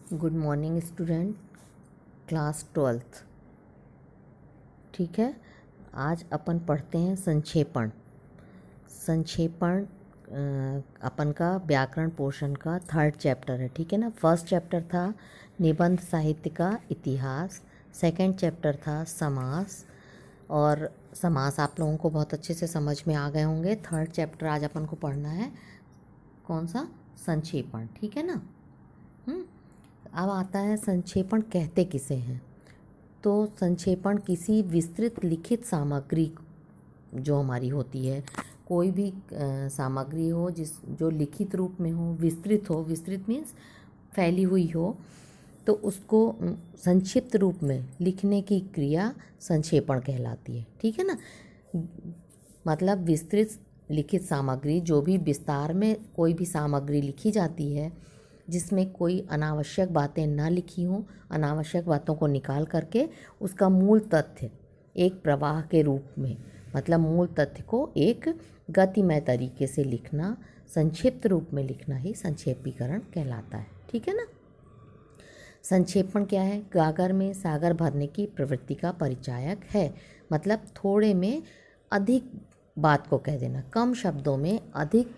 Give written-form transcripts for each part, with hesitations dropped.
Good morning student, class 12th। ठीक है, आज अपन पढ़ते हैं संक्षेपण। अपन का व्याकरण पोर्शन का 3rd चैप्टर है। ठीक है ना। फर्स्ट चैप्टर था निबंध साहित्य का इतिहास, सेकंड चैप्टर था समास, और समास आप लोगों को बहुत अच्छे से समझ में आ गए होंगे। 3rd चैप्टर आज अपन को पढ़ना है, कौन सा? संक्षेपण। ठीक है ना। अब आता है संक्षेपण कहते किसे हैं। तो संक्षेपण किसी विस्तृत लिखित सामग्री जो हमारी होती है, कोई भी सामग्री हो जो लिखित रूप में हो, विस्तृत मीन्स फैली हुई हो, तो उसको संक्षिप्त रूप में लिखने की क्रिया संक्षेपण कहलाती है। ठीक है ना। मतलब विस्तृत लिखित सामग्री, जो भी विस्तार में कोई भी सामग्री लिखी जाती है जिसमें कोई अनावश्यक बातें ना लिखी हों, अनावश्यक बातों को निकाल करके उसका मूल तथ्य एक प्रवाह के रूप में, मतलब मूल तथ्य को एक गतिमय तरीके से लिखना, संक्षिप्त रूप में लिखना ही संक्षेपीकरण कहलाता है। ठीक है ना। संक्षेपण क्या है? गागर में सागर भरने की प्रवृत्ति का परिचायक है। मतलब थोड़े में अधिक बात को कह देना, कम शब्दों में अधिक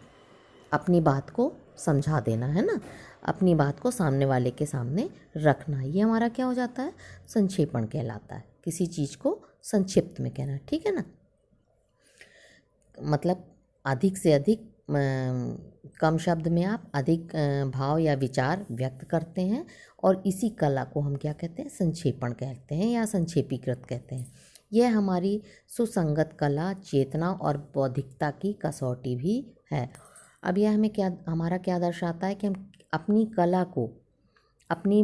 अपनी बात को समझा देना, है ना। अपनी बात को सामने वाले के सामने रखना, ये हमारा क्या हो जाता है? संक्षेपण कहलाता है। किसी चीज़ को संक्षिप्त में कहना। ठीक है ना। मतलब अधिक से अधिक कम शब्द में आप अधिक भाव या विचार व्यक्त करते हैं, और इसी कला को हम क्या कहते हैं? संक्षेपण कहते हैं या संक्षेपीकृत कहते हैं। यह हमारी सुसंगत कला, चेतना और बौद्धिकता की कसौटी भी है। अब यह हमें हमारा क्या दर्शाता है कि हम अपनी कला को, अपनी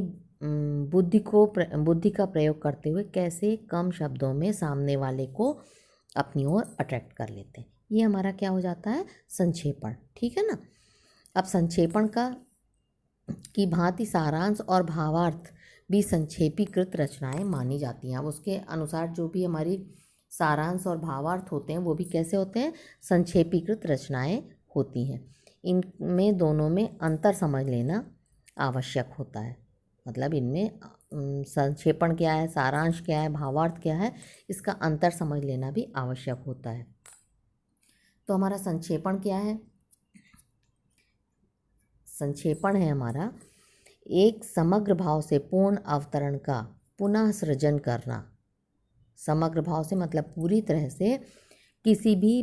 बुद्धि का प्रयोग करते हुए कैसे कम शब्दों में सामने वाले को अपनी ओर अट्रैक्ट कर लेते हैं। ये हमारा क्या हो जाता है? संक्षेपण। ठीक है ना। अब संक्षेपण की भांति सारांश और भावार्थ भी संक्षेपीकृत रचनाएं मानी जाती हैं। अब उसके अनुसार जो भी हमारी सारांश और भावार्थ होते हैं वो भी कैसे होते हैं? संक्षेपीकृत रचनाएं होती हैं। इनमें दोनों में अंतर समझ लेना आवश्यक होता है। मतलब इनमें संक्षेपण क्या है, सारांश क्या है, भावार्थ क्या है, इसका अंतर समझ लेना भी आवश्यक होता है। तो हमारा संक्षेपण क्या है? संक्षेपण है हमारा एक समग्र भाव से पूर्ण अवतरण का पुनः सृजन करना। समग्र भाव से मतलब पूरी तरह से किसी भी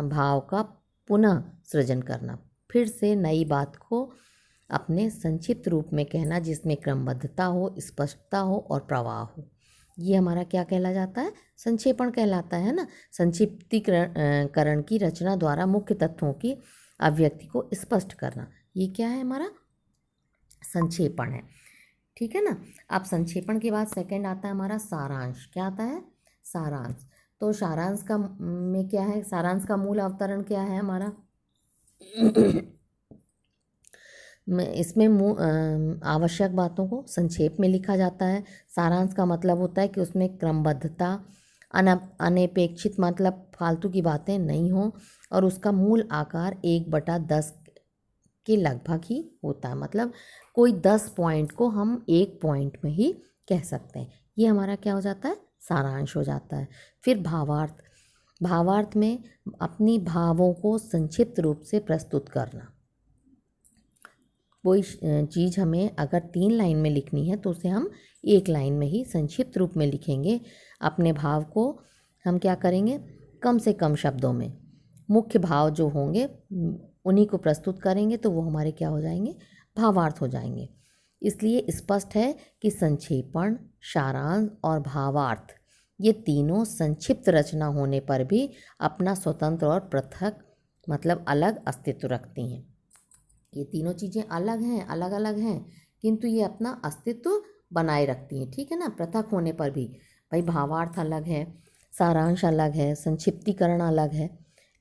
भाव का पुनः सृजन करना, फिर से नई बात को अपने संक्षिप्त रूप में कहना, जिसमें क्रमबद्धता हो, स्पष्टता हो और प्रवाह हो। ये हमारा क्या कहला जाता है? संक्षेपण कहलाता है ना। संक्षिप्तीकरण की रचना द्वारा मुख्य तत्वों की अभिव्यक्ति को स्पष्ट करना, ये क्या है? हमारा संक्षेपण है। ठीक है ना। अब संक्षेपण के बाद सेकंड आता है हमारा सारांश। क्या आता है? सारांश। तो सारांश का में क्या है? सारांश का मूल अवतरण क्या है हमारा? इसमें आवश्यक बातों को संक्षेप में लिखा जाता है। सारांश का मतलब होता है कि उसमें क्रमबद्धता, अनपेक्षित मतलब फालतू की बातें नहीं हो, और उसका मूल आकार 1/10 के लगभग ही होता है। मतलब कोई 10 पॉइंट को हम 1 पॉइंट में ही कह सकते हैं। ये हमारा क्या हो जाता है? सारांश हो जाता है। फिर भावार्थ। भावार्थ में अपनी भावों को संक्षिप्त रूप से प्रस्तुत करना। कोई चीज़ हमें अगर 3 लाइन में लिखनी है तो उसे हम 1 लाइन में ही संक्षिप्त रूप में लिखेंगे। अपने भाव को हम क्या करेंगे? कम से कम शब्दों में मुख्य भाव जो होंगे उन्हीं को प्रस्तुत करेंगे, तो वो हमारे क्या हो जाएंगे? भावार्थ हो जाएंगे। इसलिए स्पष्ट है कि संक्षेपण, सारांश और भावार्थ ये तीनों संक्षिप्त रचना होने पर भी अपना स्वतंत्र और पृथक मतलब अलग अस्तित्व रखती हैं। ये तीनों चीज़ें अलग हैं, अलग अलग हैं, किंतु ये अपना अस्तित्व बनाए रखती हैं। ठीक है ना। पृथक होने पर भी भाई भावार्थ अलग है, सारांश अलग है, संक्षिप्तीकरण अलग है,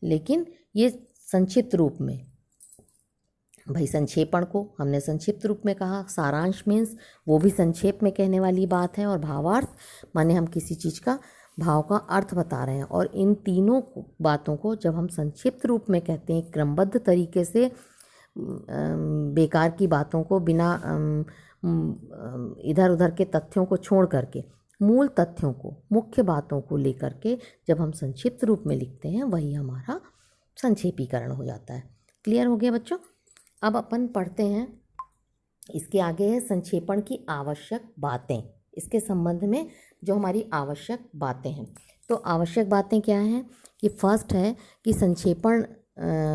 लेकिन ये संक्षिप्त रूप में, भाई संक्षेपण को हमने संक्षिप्त रूप में कहा, सारांश मीन्स वो भी संक्षेप में कहने वाली बात है, और भावार्थ माने हम किसी चीज़ का भाव का अर्थ बता रहे हैं। और इन तीनों बातों को जब हम संक्षिप्त रूप में कहते हैं, क्रमबद्ध तरीके से बेकार की बातों को बिना इधर उधर के तथ्यों को छोड़ करके मूल तथ्यों को, मुख्य बातों को लेकर के जब हम संक्षिप्त रूप में लिखते हैं वही हमारा संक्षेपीकरण हो जाता है। क्लियर हो गया बच्चों? अब अपन पढ़ते हैं, इसके आगे है संक्षेपण की आवश्यक बातें। इसके संबंध में जो हमारी आवश्यक बातें हैं, तो आवश्यक बातें क्या हैं कि फर्स्ट है कि संक्षेपण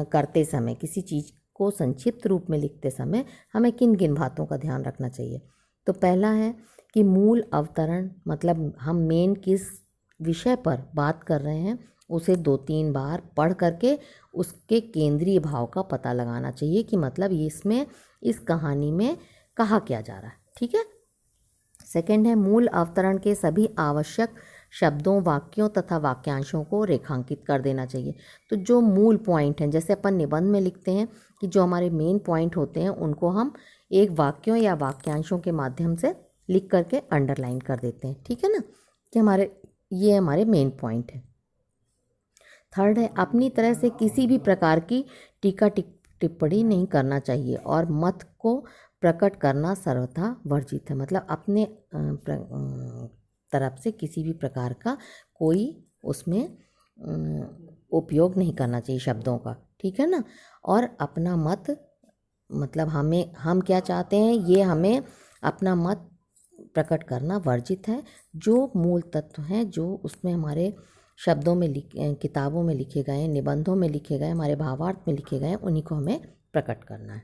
करते समय, किसी चीज़ को संक्षिप्त रूप में लिखते समय हमें किन किन बातों का ध्यान रखना चाहिए। तो पहला है कि मूल अवतरण, मतलब हम मेन किस विषय पर बात कर रहे हैं उसे 2-3 बार पढ़ करके उसके केंद्रीय भाव का पता लगाना चाहिए कि मतलब ये इसमें, इस कहानी में कहा क्या जा रहा है। ठीक है। सेकंड है मूल अवतरण के सभी आवश्यक शब्दों, वाक्यों तथा वाक्यांशों को रेखांकित कर देना चाहिए। तो जो मूल पॉइंट हैं, जैसे अपन निबंध में लिखते हैं कि जो हमारे मेन पॉइंट होते हैं उनको हम एक वाक्यों या वाक्यांशों के माध्यम से लिख करके अंडरलाइन कर देते हैं। ठीक है ना, कि ये हमारे मेन पॉइंट है। थर्ड है अपनी तरह से किसी भी प्रकार की टीका टिप्पणी नहीं करना चाहिए और मत को प्रकट करना सर्वथा वर्जित है। मतलब अपने तरफ से किसी भी प्रकार का कोई उसमें उपयोग नहीं करना चाहिए शब्दों का। ठीक है ना। और अपना मत, मतलब हम क्या चाहते हैं ये हमें अपना मत प्रकट करना वर्जित है। जो मूल तत्व हैं, जो उसमें हमारे शब्दों में किताबों में लिखे गए, निबंधों में लिखे गए, हमारे भावार्थ में लिखे गए, उन्हीं को हमें प्रकट करना है।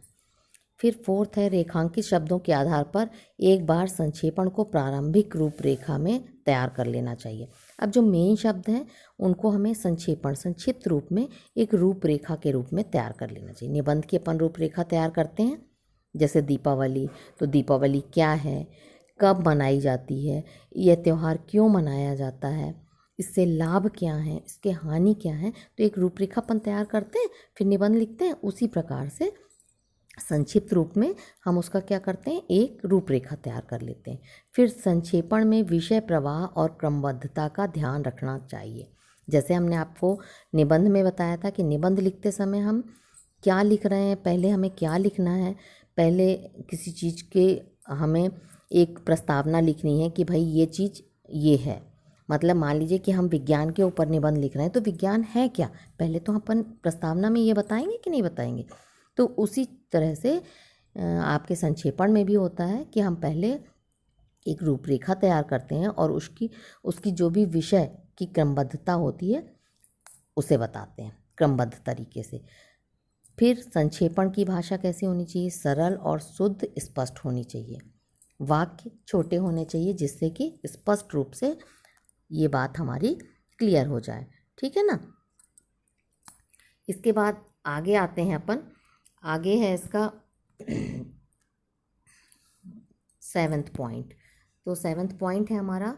फिर फोर्थ है रेखांकित शब्दों के आधार पर एक बार संक्षेपण को प्रारंभिक रूपरेखा में तैयार कर लेना चाहिए। अब जो मेन शब्द हैं उनको हमें संक्षिप्त रूप में एक रूपरेखा के रूप में तैयार कर लेना चाहिए। निबंध की अपन रूपरेखा तैयार करते हैं, जैसे दीपावली, तो दीपावली क्या है, कब मनाई जाती है, यह त्यौहार क्यों मनाया जाता है, इससे लाभ क्या है, इसके हानि क्या है, तो एक रूपरेखा अपन तैयार करते हैं, फिर निबंध लिखते हैं। उसी प्रकार से संक्षिप्त रूप में हम उसका क्या करते हैं, एक रूपरेखा तैयार कर लेते हैं। फिर संक्षेपण में विषय प्रवाह और क्रमबद्धता का ध्यान रखना चाहिए। जैसे हमने आपको निबंध में बताया था कि निबंध लिखते समय हम क्या लिख रहे हैं, पहले हमें क्या लिखना है, पहले किसी चीज़ के हमें एक प्रस्तावना लिखनी है कि भाई ये चीज़ ये है। मतलब मान लीजिए कि हम विज्ञान के ऊपर निबंध लिख रहे हैं, तो विज्ञान है क्या, पहले तो अपन प्रस्तावना में ये बताएंगे कि नहीं बताएंगे। तो उसी तरह से आपके संक्षेपण में भी होता है कि हम पहले एक रूपरेखा तैयार करते हैं और उसकी जो भी विषय की क्रमबद्धता होती है उसे बताते हैं क्रमबद्ध तरीके से। फिर संक्षेपण की भाषा कैसी होनी चाहिए, सरल और शुद्ध स्पष्ट होनी चाहिए। वाक्य छोटे होने चाहिए जिससे कि स्पष्ट रूप से ये बात हमारी क्लियर हो जाए। ठीक है ना। इसके बाद आगे आते हैं अपन, आगे है इसका 7th पॉइंट। तो 7th पॉइंट है हमारा,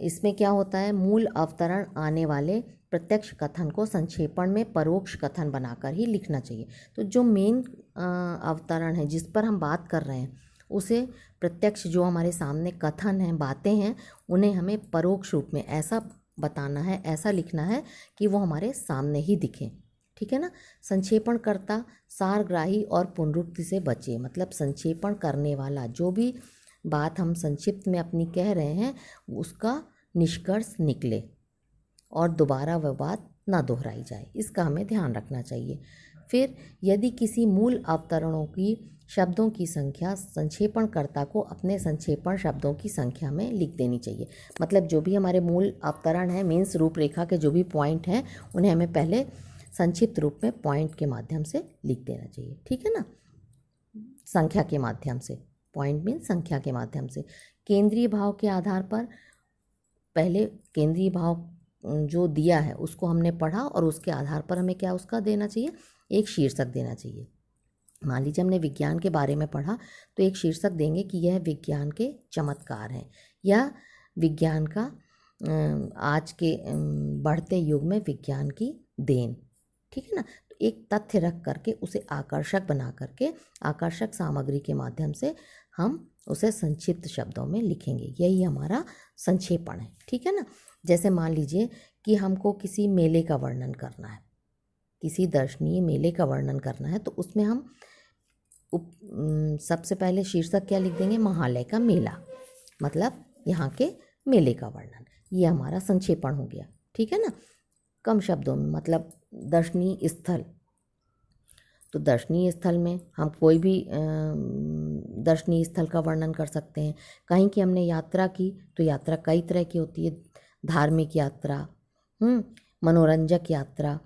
इसमें क्या होता है, मूल अवतरण आने वाले प्रत्यक्ष कथन को संक्षेपण में परोक्ष कथन बनाकर ही लिखना चाहिए। तो जो मेन अवतरण है जिस पर हम बात कर रहे हैं उसे प्रत्यक्ष, जो हमारे सामने कथन हैं, बातें हैं, उन्हें हमें परोक्ष रूप में ऐसा बताना है, ऐसा लिखना है कि वो हमारे सामने ही दिखें। ठीक है ना। संक्षेपणकर्ता सारग्राही और पुनरुक्ति से बचे। मतलब संक्षेपण करने वाला जो भी बात हम संक्षिप्त में अपनी कह रहे हैं उसका निष्कर्ष निकले और दोबारा वह बात ना दोहराई जाए, इसका हमें ध्यान रखना चाहिए। फिर यदि किसी मूल अवतरणों की शब्दों की संख्या संक्षेपणकर्ता को अपने संक्षेपण शब्दों की संख्या में लिख देनी चाहिए। मतलब जो भी हमारे मूल अवतरण है, मीन्स रूपरेखा के जो भी पॉइंट हैं, उन्हें हमें पहले संक्षिप्त रूप में पॉइंट के माध्यम से लिख देना चाहिए। ठीक है ना, संख्या के माध्यम से। पॉइंट मीन्स संख्या के माध्यम से। केंद्रीय भाव के आधार पर पहले केंद्रीय भाव जो दिया है उसको हमने पढ़ा और उसके आधार पर हमें क्या उसका देना चाहिए, एक शीर्षक देना चाहिए। मान लीजिए हमने विज्ञान के बारे में पढ़ा तो एक शीर्षक देंगे कि यह विज्ञान के चमत्कार हैं या विज्ञान का आज के बढ़ते युग में विज्ञान की देन। ठीक है ना। तो एक तथ्य रख करके उसे आकर्षक बना करके आकर्षक सामग्री के माध्यम से हम उसे संक्षिप्त शब्दों में लिखेंगे, यही हमारा संक्षेपण है। ठीक है ना। जैसे मान लीजिए कि हमको किसी मेले का वर्णन करना है, किसी दर्शनीय मेले का वर्णन करना है, तो उसमें हम सबसे पहले शीर्षक क्या लिख देंगे, महालय का मेला, मतलब यहाँ के मेले का वर्णन। ये हमारा संक्षेपण हो गया, ठीक है ना। कम शब्दों में, मतलब दर्शनीय स्थल, तो दर्शनीय स्थल में हम कोई भी दर्शनीय स्थल का वर्णन कर सकते हैं। कहीं की हमने यात्रा की तो यात्रा कई तरह की होती है, धार्मिक यात्रा, मनोरंजक यात्रा,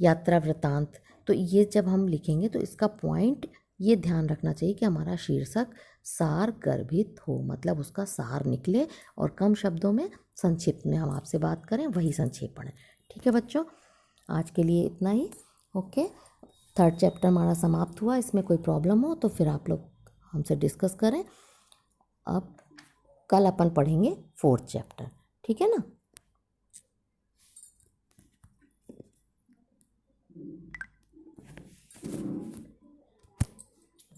यात्रा वृतांत। तो ये जब हम लिखेंगे तो इसका पॉइंट ये ध्यान रखना चाहिए कि हमारा शीर्षक सार गर्भित हो, मतलब उसका सार निकले और कम शब्दों में संक्षिप्त में हम आपसे बात करें, वही संक्षेपण है। ठीक है बच्चों, आज के लिए इतना ही। ओके, 3rd चैप्टर हमारा समाप्त हुआ। इसमें कोई प्रॉब्लम हो तो फिर आप लोग हमसे डिस्कस करें। अब कल अपन पढ़ेंगे 4th चैप्टर, ठीक है ना।